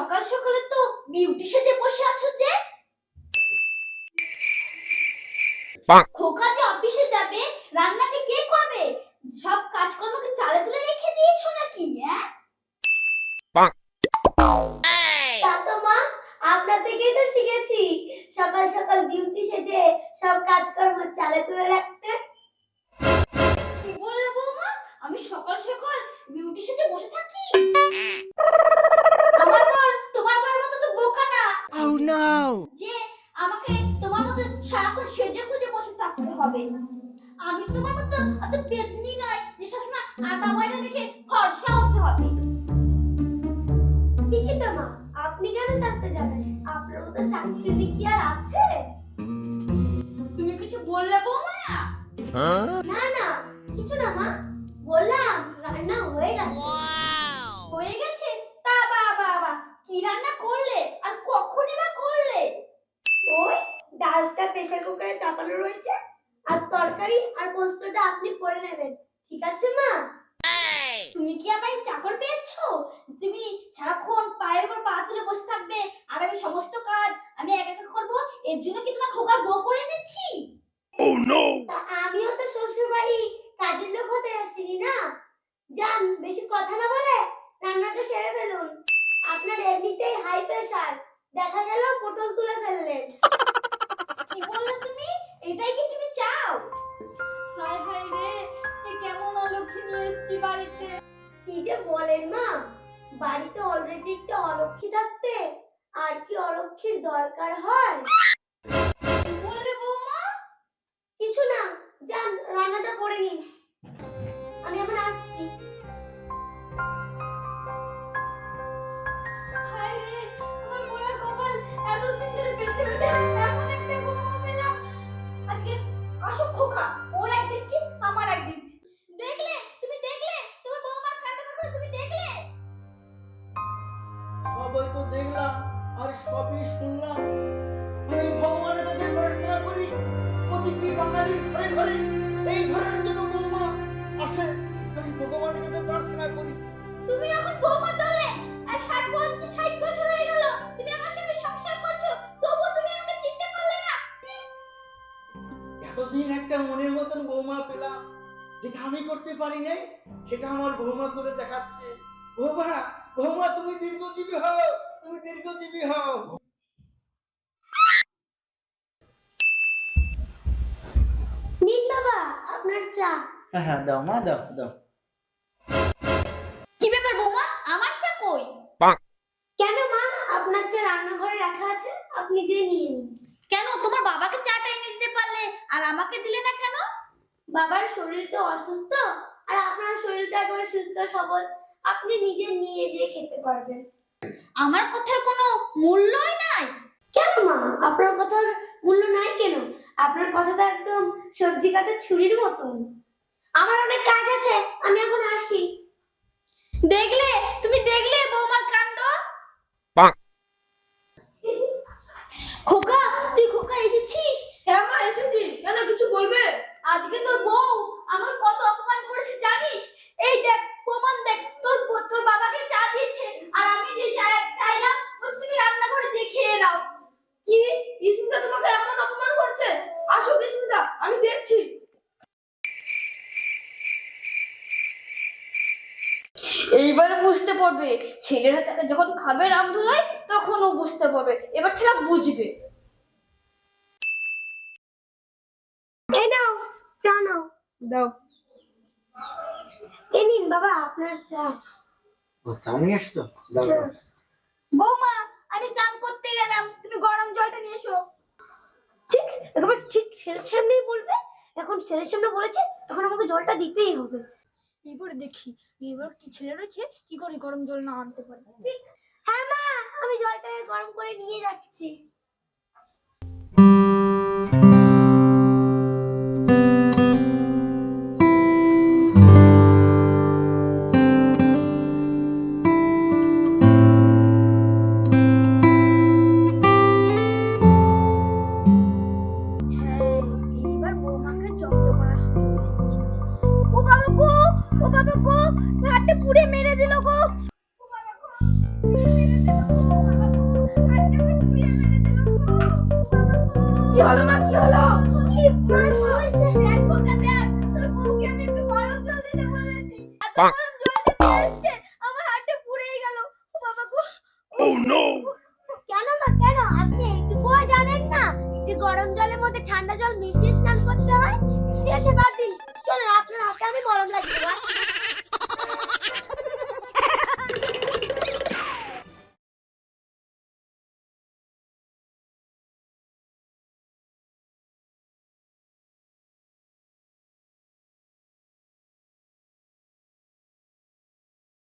সকাল সকালে তো বিউটি সেজে বসে আছো যে? খোকা যে অফিসে যাবে, রান্নাটা কে করবে? সব কাজকর্মকে চালে তুলে রেখে দিয়েছো নাকি? হ্যাঁ, তা তো মা, আপনার থেকেই তো শিখেছি সকাল সকাল বিউটি সেজে সব কাজকর্ম চালে তুলে রাখতে। কি বললে বৌমা? আমি সকাল সকাল বিউটি সেজে বসে থাকি? আমার বর তোমার বরের মতো তো বোকা না। Oh no! যে আমাকে তোমার মতো সারাক্ষণ সেজে গুজে বসে থাকতে হবে। আমি তোমার মতো অত পেতনি নয় যে সবসময় আটা ময়দা মেখে ফর্সা হতে হবে। ঠিকই তো মা, আপনি কেন সারতে যাবেন? আপনার মতো শাশুড়ি কি আর আছে? তুমি কিছু বললে বৌমা? না না, কিছু না মা, বললাম রান্না হয়ে গেছে। হয়ে গেছে? তা বাবা কি রান্না করলে আর কখনই বা করলে? ওই ডালটা প্রেসার কুকারে চাপানো রয়েছে, আর তরকারি আর পোস্তটা আপনি করে নেবেন, ঠিক আছে মা? তুমি কি আমায় চাকর পেয়েছো? তুমি সারাক্ষণ পায়ের উপর পা তুলে বসে থাকবে আর আমি সমস্ত কাজ আমি একা একা করবো, এর জন্য কি তোমার খোকা বউ করে এনেছি? তা আমিও তো শ্বশুর বাড়ি কাজের লোক হতে আসিনি না। যান, বেশি কথা না বলে রান্নাটা সেরে ফেলুন। আপনার এমনিতেই হাই প্রেসার, দেখা গেল পটল তুলে ফেললেন। কি বললে তুমি? এটাই কি তুমি চাও? হায় হায় রে, এ কেমন অলক্ষী নিয়ে এসেছি বাড়িতে। কি যে বলেন মা, বাড়িতে অলরেডি একটা অলক্ষী থাকতে আর কি অলক্ষীর দরকার হয়? কি বললে বৌমা? কিছু না, যান রান্নাটা করে নিন, আমি এখন আসছি। হায় রে, আমার মরা কপাল, এতদিন ধরে বেঁচে বেঁচে এমন একটা বৌমা পেলাম। আজকে আসুক খোকা, ওর একদিন কি আমার একদিন। দেখলে, তুমি দেখলে তোমার বৌমার কান্ডকারখানা তুমি দেখলে? সবই তো দেখলাম আর সবই শুনলাম। আমি ভগবানের কাছে প্রার্থনা করি প্রতিটি বাঙালির ঘরে ঘরে এই ধরনের যেন বৌমা আসে। আমি ভগবানের কাছে প্রার্থনা করি। তুমি এখন বৌমা দলে আর 60 বছর হয়ে গেল তুমি আমার সঙ্গে সংসার করছো, তবু তুমি আমাকে চিনতে পারলে না। এতদিন একটা মনের মতন বৌমা পেলাম, যেটা আমি করতে পারি নাই সেটা আমার বৌমা করে দেখাচ্ছে। বৌমা, বৌমা তুমি দীর্ঘজীবী হও, তুমি দীর্ঘজীবী হও। নিন বাবা আপনার চা। হ্যাঁ দাও মা, দাও দাও। কি ব্যাপার বৌমা, আমার চা কই? কেন মা, আপনার চা রান্নাঘরে রাখা আছে, আপনি যে নিয়ে নিন। কেন তোমার বাবাকে চাটা এনে দিতে পারলে আর আমাকে দিলে না কেন? বাবার শরীর তো অসুস্থ, আর আপনার শরীর তো একেবারে সুস্থ সবল, আপনি নিজে নিয়ে যেয়ে খেতে পারবেন। আমার কথার কোনো মূল্যই নাই? কেন মা, আপনার কথার মূল্য নাই কেন? আপনার কথা তো একদম সবজি কাটার ছুরির মতন। আমার অনেক কাজ আছে, আমি এখন আসি। দেখলে, তুমি দেখলে বৌমার কাণ্ড? খোকা, তুই খোকা এসেছিস? হ্যাঁ মা এসেছি, কেন কিছু বলবে? আজকে তোর বউ আমাকে কত অপমান করেছে জানিস? এই দেখ প্রমাণ দেখ, তোর বাবাকে চা দিয়েছে আর আমি যে চাইলাম বলছি তুমি রান্নাঘরে যে খেয়ে নাও। কি, ইসিন্দা তোমাকে এমন অপমান করছে? আসো ইসিন্দা, আমি দেখছি। এইবারে বুঝতে পারবে, ছেলেরা তাকে যখন খাবে রামধুলায় তখন ও বুঝতে পারবে, এবার ঠেলা বুঝবে। এই নাও চা, নাও দাও। এই নিন বাবা আপনার চা। আমি আসছো, দাও দাও। বৌমা, আমি চান করতে গেলাম, তুমি গরম জলটা নিয়ে এসো। ঠিক, একেবারে ঠিক ছেলের সামনেই বলবে। এখন ছেলের সামনে বলেছে, এখন আমাকে জলটা দিতেই হবে। এবারে দেখি এবার কি ছেলে রয়েছে কি করে গরম জল না আনতে পারে। হ্যাঁ মা, আমি জলটা গরম করে নিয়ে যাচ্ছি। এইবার বৌমাকে জব্দ করার সুযোগ এসেছে। ও বাবা গো, ও বাবা গো, হাতে পুড়ে মেরে দিল গো। ও বাবা গো, কি হলো মা, কি হলো? কি প্রাণ হয়েছে? দেখ খোকা দেখ, তোর বউকে আমি একটু গরম জল দিতে বলেছি। এত গরম জল দিতে এসছে, আমার হাতটা পুড়েই গেল। ও বাবা গো। কেন মা কেন? আপনি এইটুকুও জানেন না যে গরম জলের মধ্যে ঠান্ডা জল মিশিয়ে স্নান করতে হয়? ঠিক আছে বাদ দিন, চলুন আপনার হাতে আমি মলম লাগিয়ে দেবো।